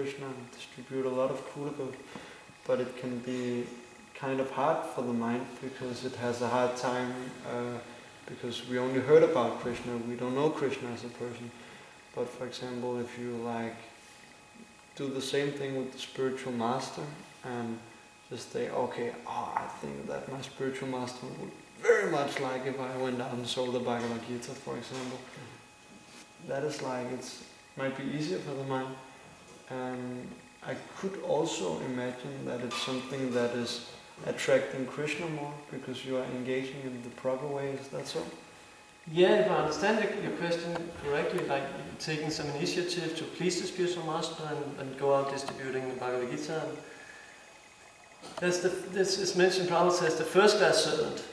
Krishna and distribute a lot of Kula, but it can be kind of hard for the mind because it has a hard time, because we only heard about Krishna, we don't know Krishna as a person. But for example, if you like do the same thing with the spiritual master and just say, okay, I think that my spiritual master would very much like if I went out and sold the Bhagavad Gita, for example. That is like, it's might be easier for the mind. And I could also imagine that it's something that is attracting Krishna more because you are engaging in the proper way. Is that so? Yeah, if I understand your question correctly, like taking some initiative to please the spiritual master and go out distributing the Bhagavad Gita. This is mentioned, Prabhupada says, the first class servant.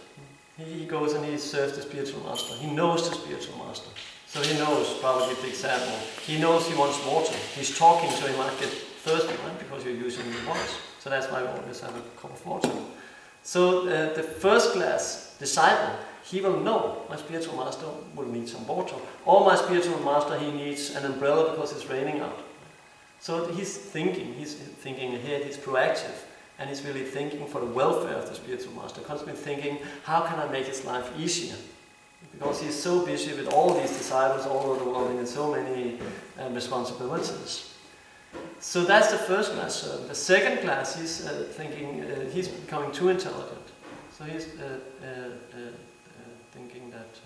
He goes and he serves the spiritual master. He knows the spiritual master. So he knows, Prabhupada give the example. He knows he wants water. He's talking, so he might get thirsty, right? Because you're using your voice. So that's why we always have a cup of water. So the first class disciple, he will know my spiritual master will need some water. Or my spiritual master, he needs an umbrella because it's raining out. So he's thinking ahead, he's proactive. And he's really thinking for the welfare of the spiritual master, constantly thinking, how can I make his life easier? Because he's so busy with all these disciples all over the world and so many responsibilities. So that's the first class servant. The second class, he's thinking, he's becoming too intelligent. So he's thinking that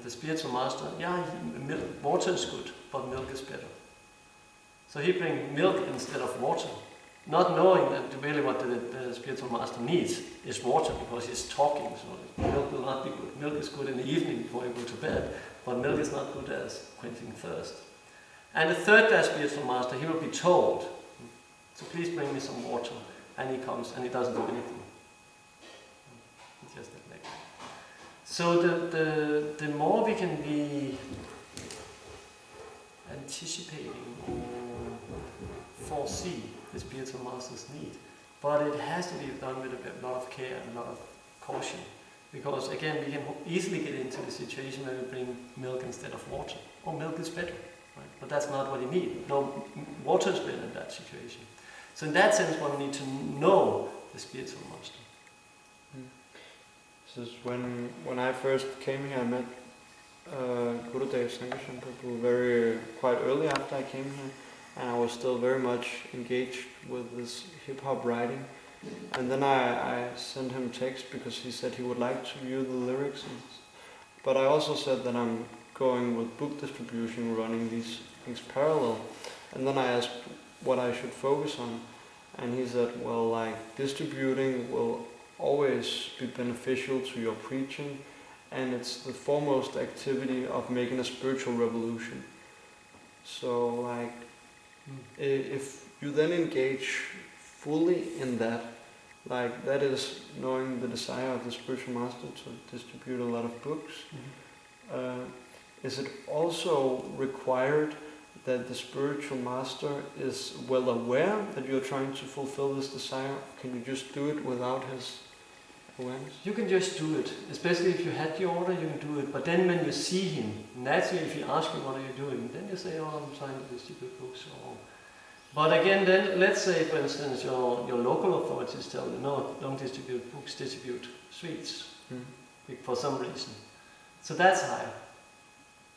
the spiritual master, water is good, but milk is better. So he brings milk instead of water. Not knowing that really what the spiritual master needs is water because he's talking, so milk will not be good. Milk is good in the evening before you go to bed, but milk is not good as quenching thirst. And the third class spiritual master, he will be told, so please bring me some water. And he comes and he doesn't do anything. He just neglects. So the more we can be anticipating or foresee the spiritual master's need, but it has to be done with a lot of care and a lot of caution, because again we can easily get into the situation where we bring milk instead of water, or milk is better, right? But that's not what you need. No, water is better in that situation. So in that sense, one needs to know the spiritual master. This is when I first came here, I met Gurudev Sankarshan Prabhu quite early after I came here. And I was still very much engaged with this hip-hop writing. And then I sent him text because he said he would like to view the lyrics. But I also said that I'm going with book distribution, running these things parallel. And then I asked what I should focus on. And he said, well, like distributing will always be beneficial to your preaching. And it's the foremost activity of making a spiritual revolution. So like, if you then engage fully in that, like that is knowing the desire of the spiritual master to distribute a lot of books, is it also required that the spiritual master is well aware that you're trying to fulfill this desire? Can you just do it without his awareness? You can just do it, especially if you had the order, you can do it. But then when you see him, naturally if he asks you what are you doing, then you say, oh, I'm trying to distribute books. But again, then let's say, for instance, your local authorities tell you, no, don't distribute books, distribute sweets, for some reason. So that's higher.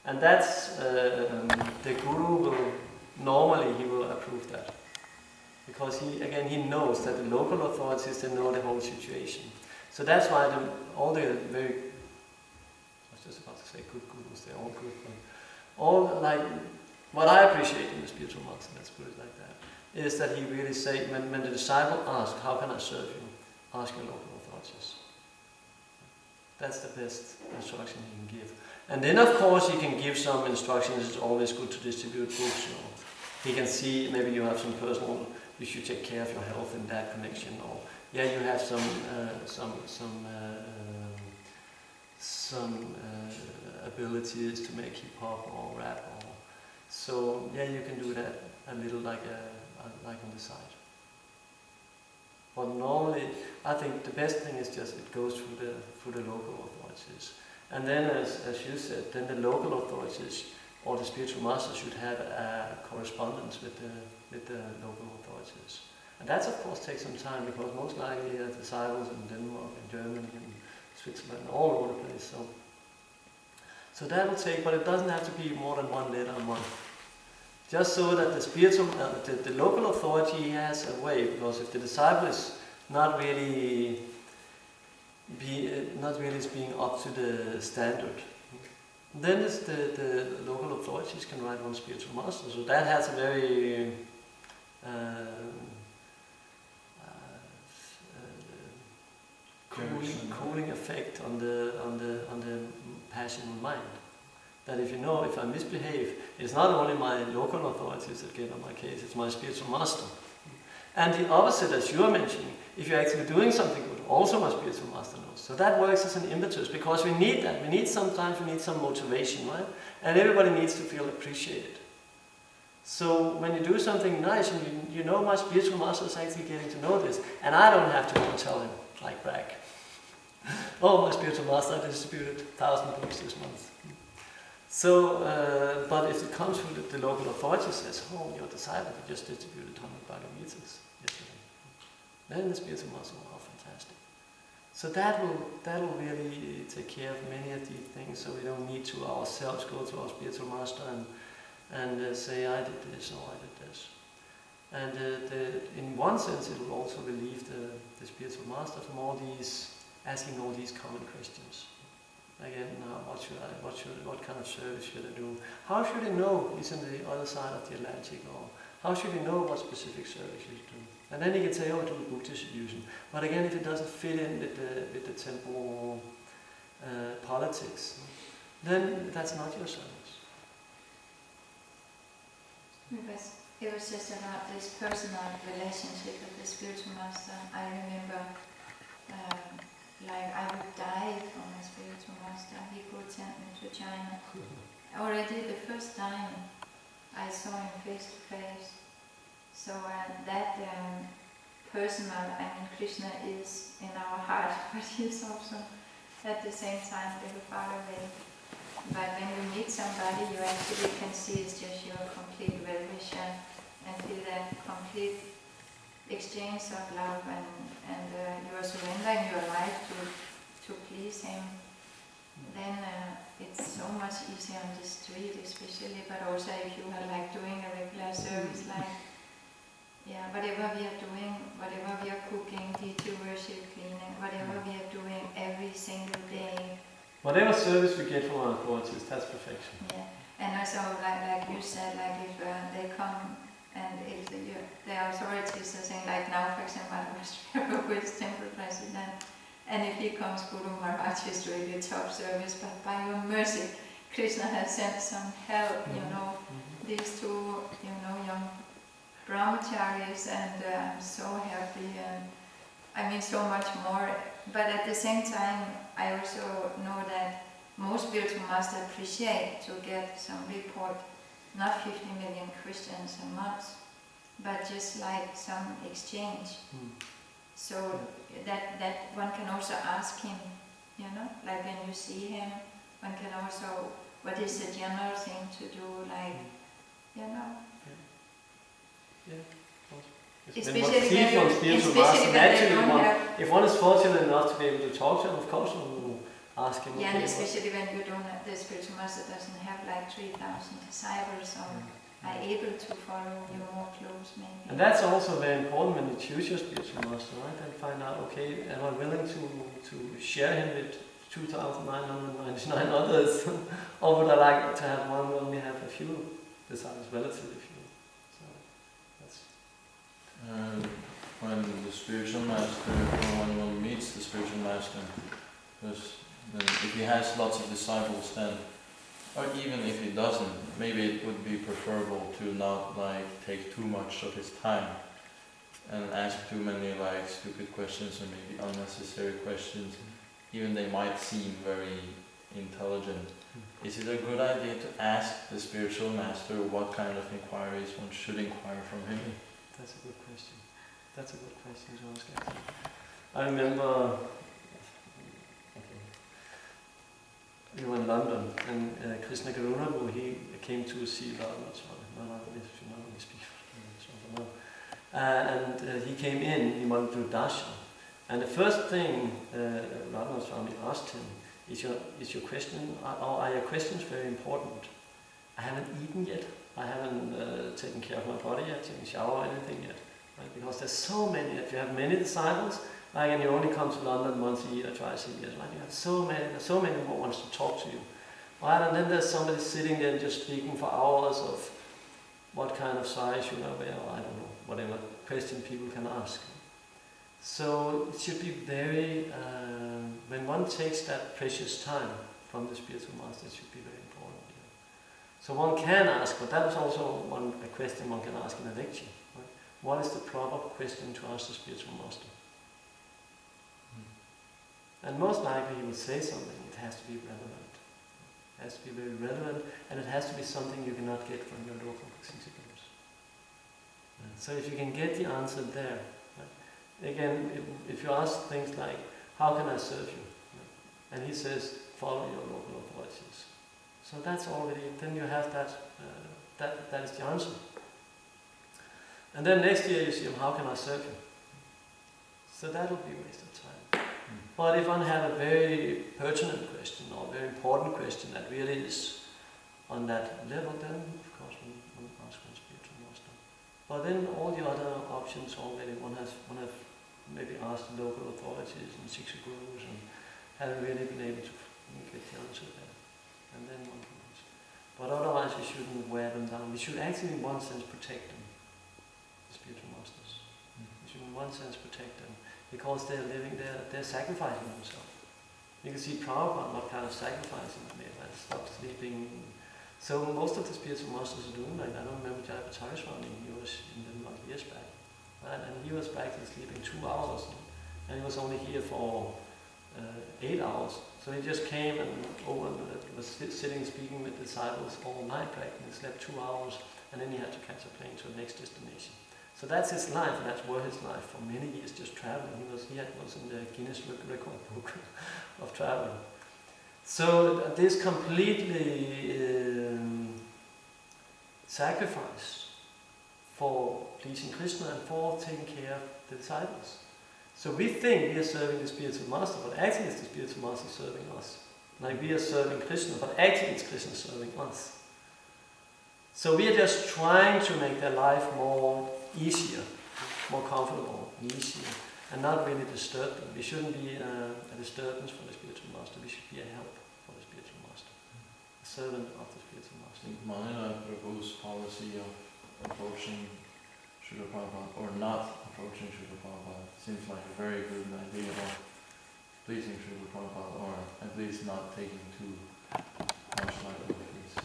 And that's, the guru will, normally he will approve that. Because he knows that the local authorities, they know the whole situation. So that's why all the very, I was just about to say good gurus, they're all good, but all like, what I appreciate in the spiritual master, let's put it like that, is that he really say, when the disciple asks, how can I serve you? Ask your local authorities. That's the best instruction he can give. And then of course he can give some instructions, it's always good to distribute books. He can see, maybe you have some personal, you should take care of your health in that connection, or you have some abilities to make hip hop or rap, or so you can do that a little like on the side. But normally, I think the best thing is just it goes through the local authorities, and then as you said, then the local authorities or the spiritual master should have a correspondence with the local authorities. And that of course takes some time, because most likely disciples in Denmark and Germany and Switzerland, all over the place. So that will take, but it doesn't have to be more than one letter a month. Just so that the spiritual, the local authority has a way, because if the disciple is not really being up to the standard, then the local authorities can write one spiritual master. So that has a very cooling effect on the passionate mind. That if I misbehave, it's not only my local authorities that get on my case, it's my spiritual master. And the opposite, as you are mentioning, if you're actually doing something good, also my spiritual master knows. So that works as an impetus, because we need that. We need some motivation, right? And everybody needs to feel appreciated. So when you do something nice, and you know my spiritual master is actually getting to know this, and I don't have to go and tell him, like brag. Oh, my spiritual master, I distributed 1,000 books this month. So, but if it comes from the local authority says, oh, your disciple just distributed 100 Bhagavad-gitas yesterday, then the spiritual master, oh, fantastic. So that will really take care of many of these things, so we don't need to ourselves go to our spiritual master and say, I did this or I did this. And in one sense, it will also relieve the spiritual master from asking all these common questions. Again, now what kind of service should I do? How should I know he's on the other side of the Atlantic? Or how should I know what specific service you should do? And then he can say, oh, do book distribution. But again, if it doesn't fit in with the temple politics, then that's not your service. It was just about this personal relationship with the spiritual master. I remember I would die for my spiritual master. He could send me to China. Already the first time I saw him face to face. So that personal, Krishna is in our heart, but he is also at the same time a little far away. But when you meet somebody, you actually can see it's just your complete well-wisher and feel that complete exchange of love, and you are surrendering your life to please him. Then it's so much easier on the street especially, but also if you are doing a regular service, whatever we are doing, whatever we are cooking, teacher worship, cleaning, whatever we are doing every single day. Whatever service we get from our authorities, that's perfection. Yeah, and also like you said, if they come and if the authorities are saying, now for example, I was Prabhu-2's temple president, and if he comes, Guru Maharaj is really top service, but by your mercy, Krishna has sent some help, these two, young brahmacharis, and I'm so happy, and so much more. But at the same time, I also know that most spiritual masters appreciate to get some report, not 50 million Christians a month, but just some exchange. So that one can also ask him, when you see him, one can also, what is the general thing to do, Especially if one is fortunate enough to be able to talk to him, of course one will ask him. Yeah, and especially when you don't have, the spiritual master doesn't have 3,000 disciples, or are able to follow you more close maybe. And that's also very important when you choose your spiritual master, right? And find out, okay, am I willing to share him with 2,999 others, or would I like to have one where only have a few disciples, relatively few? When the spiritual master, when one meets the spiritual master, because if he has lots of disciples, then, or even if he doesn't, maybe it would be preferable to not take too much of his time and ask too many stupid questions or maybe unnecessary questions, even they might seem very intelligent. Is it a good idea to ask the spiritual master what kind of inquiries one should inquire from him? That's a good question. That's a good question to ask, actually. I remember we were in London, and Krishna Karunabu, he came to see Radha Swami. If you know, he speaks and he came in, he wanted to do darshan. And the first thing Radha Swami asked him, is your question, are your questions very important? I haven't eaten yet, I haven't taken care of my body yet, taken a shower or anything yet. Right? Because there's so many, if you have many disciples, like, and you only come to London once a year, twice a year, right? You have so many who wants to talk to you. Right? And then there's somebody sitting there just speaking for hours of what kind of size you wear, or I don't know, whatever question people can ask. So it should be very, when one takes that precious time from the spiritual master, it should be very important. So one can ask, but that is also a question one can ask in a lecture. Right? What is the proper question to ask the spiritual master? And most likely he will say something, it has to be relevant. It has to be very relevant, and it has to be something you cannot get from your local principles. So if you can get the answer there, right? Again, if you ask things like, how can I serve you? And he says, follow your local authorities. So that's already, then you have that is the answer. And then next year you see, how can I serve you? So that will be a waste of time. But if one have a very pertinent question or a very important question that really is on that level, then of course one asks one spiritual master. But then all the other options already, one has maybe asked the local authorities and Shiksha gurus and haven't really been able to get the answer there. And then one can ask. But otherwise we shouldn't wear them down. We should actually in one sense protect them, the spiritual masters. We should in one sense protect them. Because they're living, they're sacrificing themselves. You can see Prabhupada, what kind of sacrificing they made, like stop sleeping. So most of the spiritual masters are doing like that. I don't remember Caitanya Swami, he was in Denmark years back. Right? And he was practically sleeping 2 hours. And he was only here for 8 hours. So he just came and was sitting speaking with disciples all night practically, slept 2 hours, and then he had to catch a plane to the next destination. So that's his life, and that's where his life for many years, just traveling. He was in the Guinness Record Book of traveling. So this completely sacrifice for pleasing Krishna and for taking care of the disciples. So we think we are serving the spiritual master, but actually it's the spiritual master serving us. Like we are serving Krishna, but actually it's Krishna serving us. So we are just trying to make their life more easier, more comfortable, easier, and not really disturb them. We shouldn't be a disturbance for the spiritual master, we should be a help for the spiritual master, a servant of the spiritual master. I think Manila Prabhu's policy of approaching Srila Prabhupada, or not approaching Srila Prabhupada, seems like a very good idea of pleasing Srila Prabhupada, or at least not taking too much like of his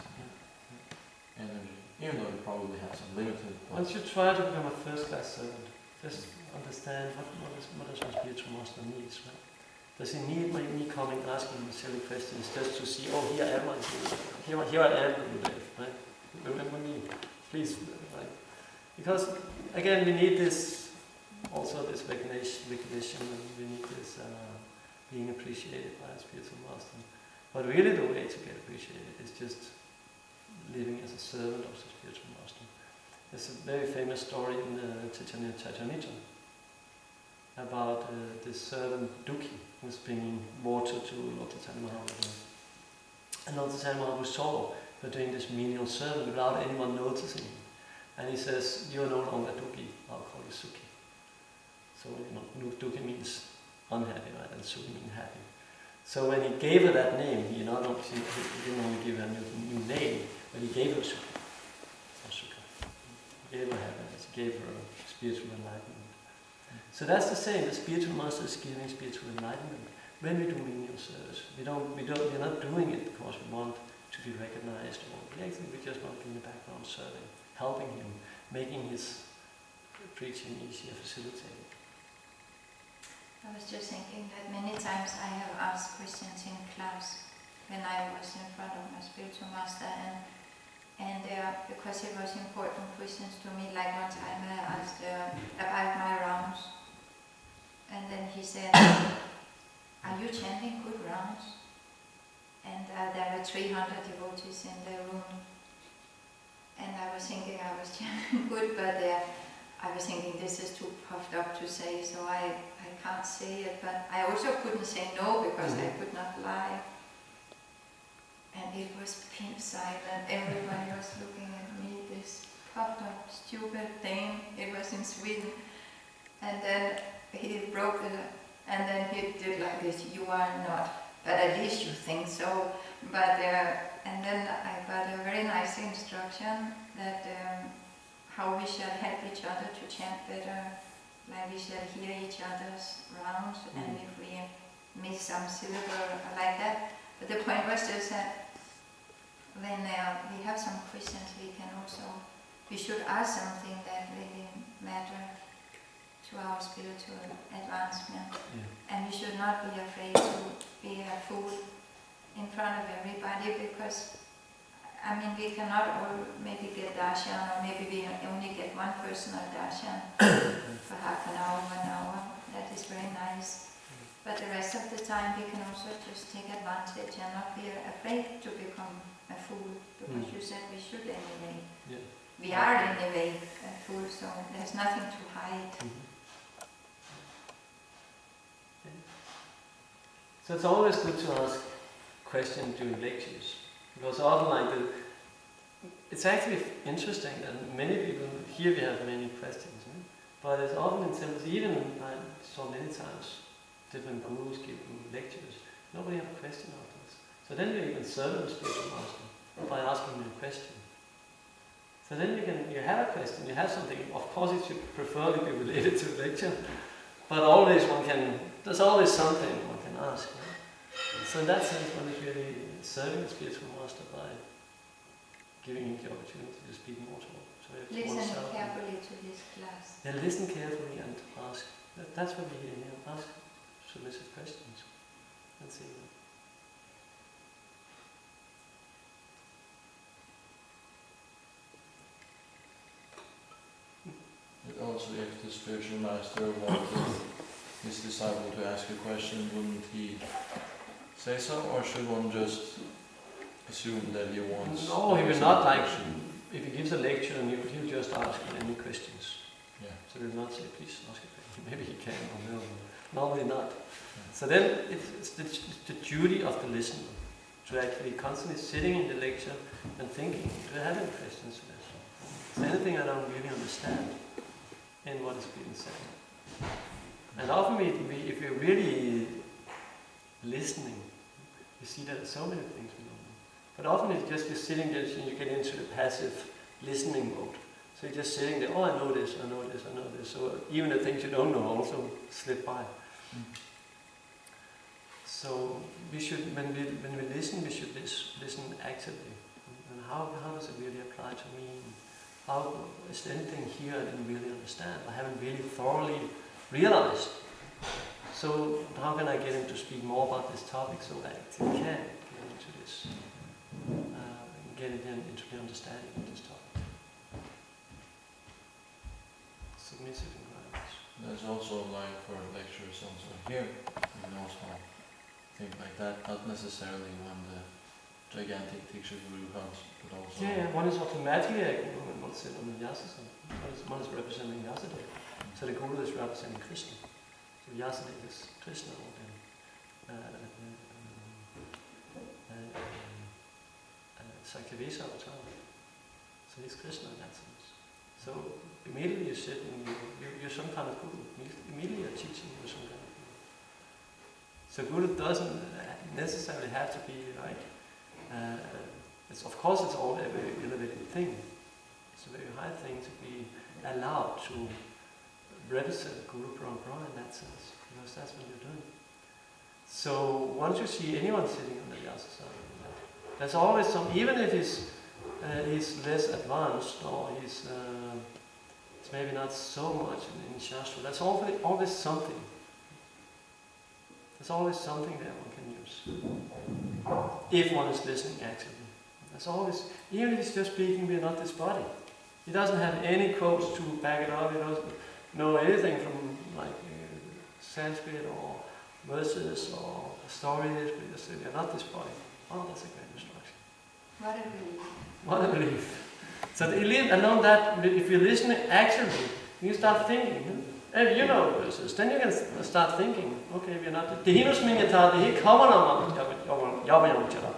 energy. Even though he probably has some limited. Once you try to become a first-class servant, just understand what does my spiritual master needs, right? Does he need me coming asking him silly questions just to see, oh, here am I, here I am, right? Remember me, please, right? Because again, we need this, also this recognition, and we need this being appreciated by the spiritual master. But really, the way to get appreciated is just living as a servant of the spiritual master. There's a very famous story in the Caitanya about this servant Dukhi who was bringing water to Lord Chaitanya Mahaprabhu. And Lord Chaitanya Mahaprabhu saw her doing this menial service without anyone noticing. And he says, "You are no longer Dukhi, I'll call you Sukhi." So Dukhi means unhappy, right? And Sukhi means happy. So when he gave her that name, he didn't only give her a new name, but he gave her Sukha. He gave her happiness, he gave her spiritual enlightenment. So that's the same, the spiritual master is giving spiritual enlightenment. When we do menial service, we're not doing it because we want to be recognized, or we just want to be in the background serving, helping him, making his preaching easier, facilitated. I was just thinking that many times I have asked questions in class when I was in front of my spiritual master, and because it was important questions to me, like one time I asked about my rounds, and then he said, "Are you chanting good rounds?" and there were 300 devotees in the room. And I was thinking I was chanting good, but I was thinking this is too puffed up to say, so I can't say it. But I also couldn't say no because I could not lie. And it was pin silent. Everybody was looking at me, this puffed up, stupid thing. It was in Sweden. And then he broke it, and then he did like this, you are not, but at least you think so. But and then I got a very nice instruction that how we shall help each other to chant better, like we shall hear each other's rounds, and if we miss some syllable like that. But the point was just that when we have some questions, we should ask something that really matters to our spiritual advancement. And we should not be afraid to be a fool in front of everybody, because I mean we cannot all maybe get darshan, or maybe we only get one personal darshan for half an hour, 1 hour. That is very nice. But the rest of the time we can also just take advantage and not be afraid to become a fool, because you said we should anyway. We are anyway a fool, so there's nothing to hide. So it's always good to ask questions during lectures, because often it's actually interesting that many people, here we have many questions, but it's often in temples, even I saw many times different gurus giving lectures, nobody have a question afterwards. So then you can serve the spiritual master by asking them a question. So then you have a question, you have something, of course it should preferably be related to the lecture, but always there's always something one can ask. So in that sense, one is really serving the spiritual master by giving him the opportunity to speak more to him. So listen carefully to this class. Yeah, listen carefully and ask. That's what we hear here. Ask submissive questions and see. Also, if the spiritual master wanted his disciple to ask a question, wouldn't he say so, or should one just assume that he wants? No, he will not like. If he gives a lecture, and he'll just ask any questions. Yeah. So he will not say, please ask a question. Maybe he can, or no. Normally not. So then it's the duty of the listener to actually constantly sitting in the lecture and thinking, do I have any questions to this? Is there anything I don't really understand in what is being said? And often if we're really listening, you see that so many things we don't know. But often it's just you're sitting there and you get into the passive listening mode. So you're just sitting there, oh, I know this, I know this, I know this. So even the things you don't know also slip by. So we should, when we listen, we should listen actively. And how does it really apply to me? How is there anything here I didn't really understand? I haven't really thoroughly realized. So how can I get him to speak more about this topic so that he can get into this, get into the understanding of this topic? Submissive inquiries. There's also like for lectures also here, you can also think like that, not necessarily when the gigantic teacher guru comes, but also... Yeah, one is automatically a guru and one's sit on the Vyasadeva. One is representing Vyasadeva. So the guru is representing Krishna. So Vyasadeva is Krishna, or Saktivesa avatar. So he's Krishna in that sense. So immediately you sit and you're some kind of guru. Immediately you're teaching you some kind of guru. So guru doesn't necessarily have to be like, of course it's all a very elevated thing. It's a very high thing to be allowed to represent Guru Parampara in that sense, because that's what you're doing. So once you see anyone sitting on the Vyasasana, there's always some, even if he's less advanced or he's maybe not so much in Shastra, there's always something. There's always something there one can use. If one is listening actively. There's always, even if he's just speaking, we're not this body. He doesn't have any quotes to back it up, he doesn't know anything from like Sanskrit or verses or stories, we are not this body. Oh, that's a great instruction. What a relief. What a relief. So along that, if you listen actually, you start thinking. If you know verses, then you can start thinking, okay, we're not... Det hinus minha tar, det he kommer om, jag vill inte göra.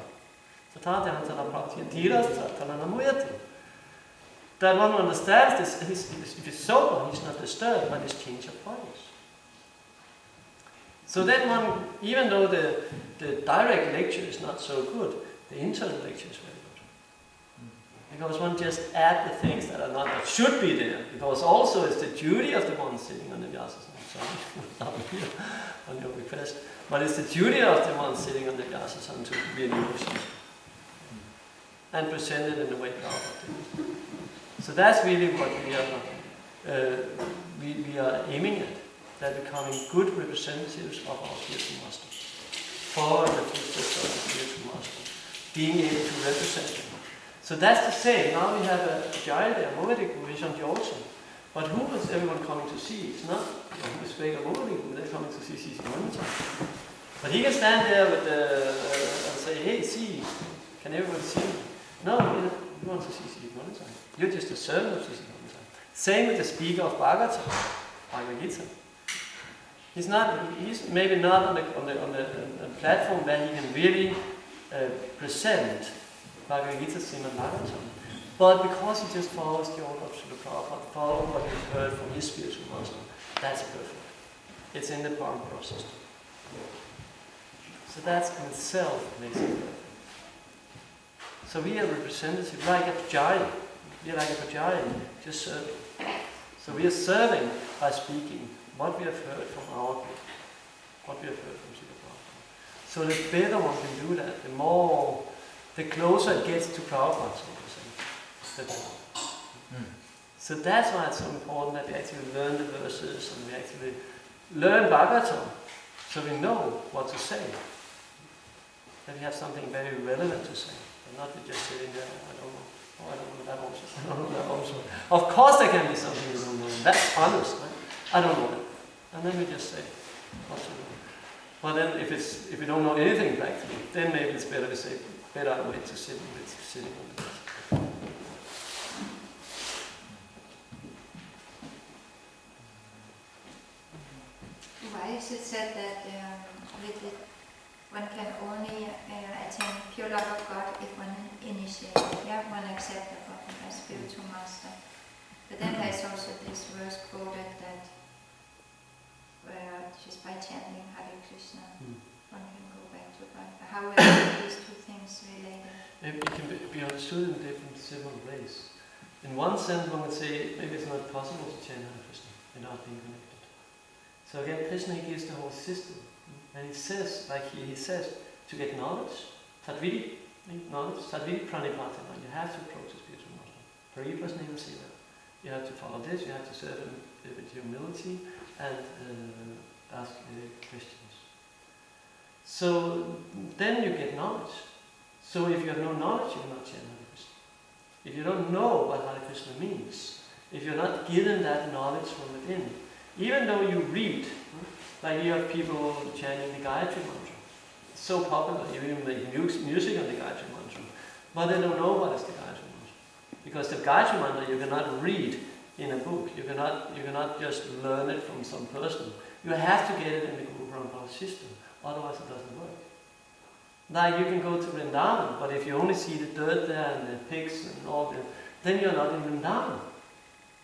Så tar det han talar praktiskt, tiras talar han mojati. That one understands this, if he's sober, he's not disturbed by this change of bodies. So then one, even though the direct lecture is not so good, the internal lecture is very good. Because one just add the things that are not, that should be there. Because also it's the duty of the one sitting on the Vyasasana. Sorry, on your request. But it's the duty of the one sitting on the Vyasasana to be an emotion. And present it in the way Prabhupada did. So that's really what we are aiming at. That becoming good representatives of our spiritual master. Following the footsteps of the spiritual master. Being able to represent them. So that's the same. Now we have a giant there, Mohediku, who is on the altar. But who is everyone coming to see? It's not the speaker of Mohediku, they're coming to see Sisi Manita. But he can stand there with and say, hey, see, can everyone see me? No, he wants to see Sisi Manita. You're just a servant of Sisi Manita. Same with the speaker of Bhagavad Gita. He's maybe not on the platform where he can really present Bhagavad Gita Srimad Bhagavatam. But because he just follows the order of Srila Prabhupada, follow what he's heard from his spiritual master, that's perfect. It's in the Parampara system. So that in itself makes it perfect. So we are representative, like a Pujari. We are like a Pujari, just serving. So we are serving by speaking what we have heard from our group, what we have heard from Srila Prabhupada. So the better one can do that, the closer it gets to Prabhupada, so to say. So that's why it's so important that we actually learn the verses and we actually learn Bhagavatam, so we know what to say. That we have something very relevant to say, and not be just sitting there, I don't know. Oh, I don't know that also. I don't know that also. Of course there can be something you don't know. That's honest, right? I don't know that. And then we just say what to know. But then if we don't know anything practically, then maybe it's better to say, better I wait to sit with sitting on the desk. Why is it said that one can only attain pure love of God if one initiates, one accepts God as spiritual master? But then there's also this verse quoted that just by chanting Hare Krishna, one can go back to God. How are these two things related? It can be understood in several ways. In one sense, one would say maybe it's not possible to chant Hare Krishna without being connected. So again, Krishna gives the whole system. And he says, like he says, to get knowledge, Tatvidi Pranipatana, you have to approach the spiritual master. Paribhas never say that. You have to follow this, you have to serve him with humility and ask questions. So then you get knowledge. So if you have no knowledge, you will not chant Hare Krishna. If you don't know what Hare Krishna means, if you're not given that knowledge from within, even though you read, like you have people chanting the Gayatri Mantra. It's so popular, you even make music on the Gayatri Mantra. But they don't know what is the Gayatri Mantra. Because the Gayatri Mantra you cannot read in a book. You cannot just learn it from some person. You have to get it in the Guru Parampara system. Otherwise it doesn't work. Like you can go to Vrindavan, but if you only see the dirt there and the pigs and all that, then you're not in Vrindavan.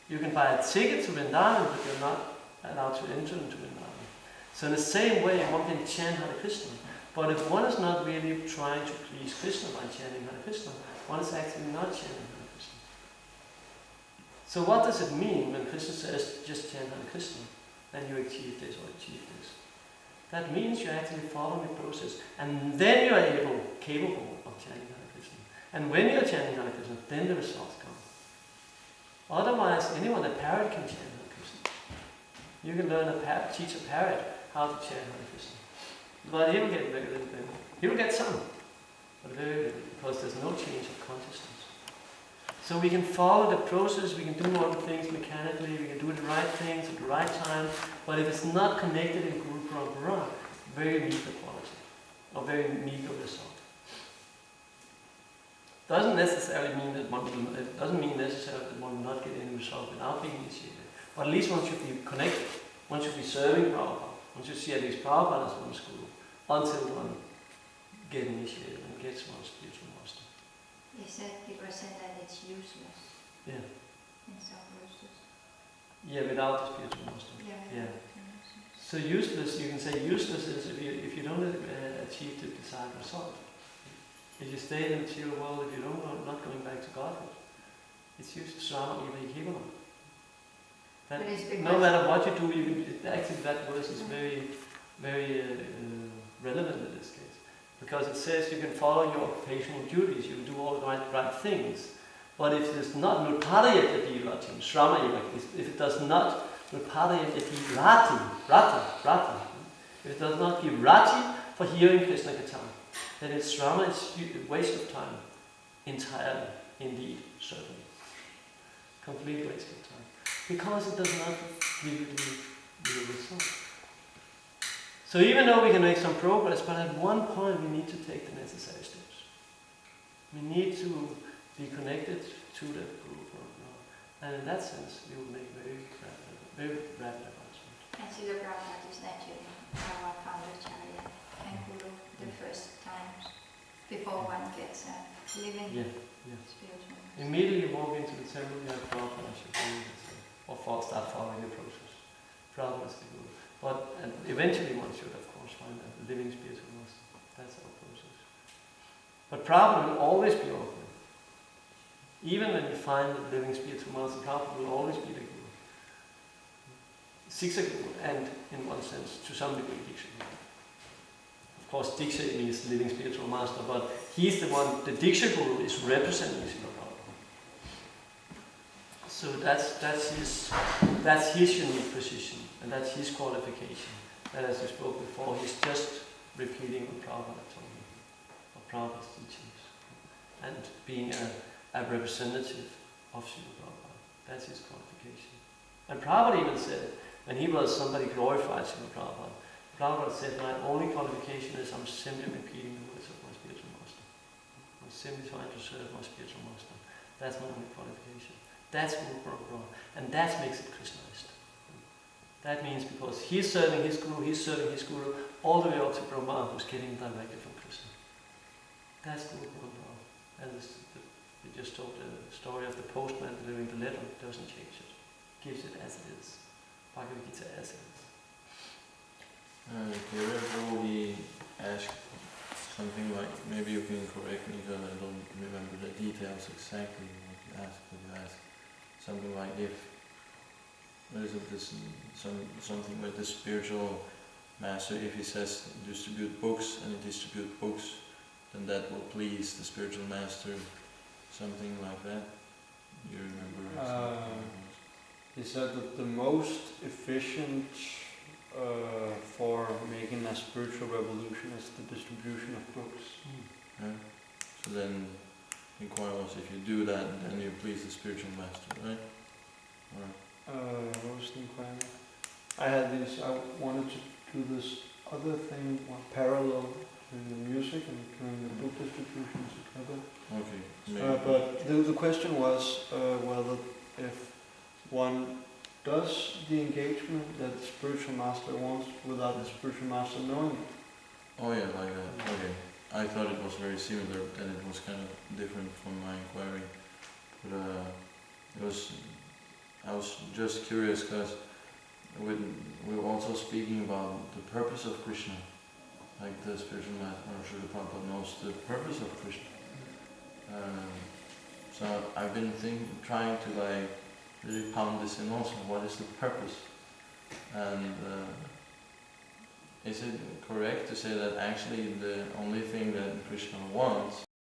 You can buy a ticket to Vrindavan, but you're not allowed to enter into Vrindavan. So in the same way, one can chant Hare Krishna, but if one is not really trying to please Krishna by chanting Hare Krishna, one is actually not chanting Hare Krishna. So what does it mean when Krishna says, just chant Hare Krishna, and you achieve this or achieve this? That means you're actually following the process, and then you are capable of chanting Hare Krishna. And when you're chanting Hare Krishna, then the results come. Otherwise, anyone, a parrot can chant Hare Krishna. You can learn teach a parrot how to chant Hare Krishna. But he will get very little benefit. He will get some, but very little, because there's no change of consciousness. So we can follow the process, we can do all the things mechanically, we can do the right things at the right time, but if it's not connected in Guru Parampara, very meager quality, or very meager result. doesn't necessarily mean that it doesn't mean necessarily that one will not get any result without being initiated. But at least one should be connected. One should be serving Prabhupada. One should see at least Prabhupada as one's guru until one gets initiated and gets one's spiritual master. People said that it's useless. Yeah. In some verses. Yeah, without the spiritual master. Yeah. So useless, you can say useless is if you don't achieve the desired result. If you stay in the material world, if you don't, not going back to Godhead, it's useless. That no matter what you do, actually that verse is very, very relevant in this case. Because it says you can follow your occupational duties, you can do all the right things. But if it is not nupadayat yati ratim, shrama, if it does not nupadayat yati rata, if it does not give rati for hearing Krishna Caitanya, then it's shrama, it's a waste of time. Entirely, indeed, certainly. Complete waste of time. Because it does not give you the result. So even though we can make some progress, but at one point we need to take the necessary steps. We need to be connected to the Guru Prabhupada. And in that sense, we will make very rapid advancement. And Srila Prabhupada is naturally our founder Charya and Guru the first times before one gets a living spiritual. Immediately you walk into the temple, you have Prabhupada as your Guru, or start following the process. Prabhupada is the Guru. But eventually one should, of course, find a living spiritual master. That's our process. But Prabhupada will always be open. Even when you find the living spiritual master, Prabhupada will always be the Guru. Siksha Guru, and in one sense, to some degree, Diksha Guru. Of course, Diksha means living spiritual master, but he's the one, the Diksha Guru is representing Srila Prabhupada. So that's his unique position, and that's his qualification. And as we spoke before, he's just repeating what Prabhupada told him, what Prabhupada's teachings, and being a representative of Srila Prabhupada. That's his qualification. And Prabhupada even said, when he was somebody glorified Srila Prabhupada, Prabhupada said, my only qualification is I'm simply repeating the words of my spiritual master. I'm simply trying to serve my spiritual master. That's my only qualification. That's Guru Prabhupada. And that makes it Krishnaist. That means because he's serving his Guru all the way up to Brahma, who's getting directly from Krishna. That's Guru Prabhupada. And we just told the story of the postman delivering the letter. It doesn't change it. Gives it as it is. Bhagavad Gita as it is. Probably asked something like, maybe you can correct me because I don't remember the details exactly what you asked, but you asked something like something with the spiritual master, if he says distribute books and he distribute books, then that will please the spiritual master, something like that. You remember? He said that the most efficient for making a spiritual revolution is the distribution of books. Yeah. So then the inquiry was, if you do that, then you please the spiritual master, right? What was the inquiry? I wanted to do this other thing, parallel doing the music and doing the book distribution together. Okay. But the question was whether if one does the engagement that the spiritual master wants without the spiritual master knowing it. Oh yeah, like that. Okay. I thought it was very similar, and it was kind of different from my inquiry. But I was just curious because we were also speaking about the purpose of Krishna. Like the spiritual master, or Srila Prabhupada knows the purpose of Krishna. So I've been trying to really pound this in also. What is the purpose? And is it correct to say that actually the only thing that Krishna wants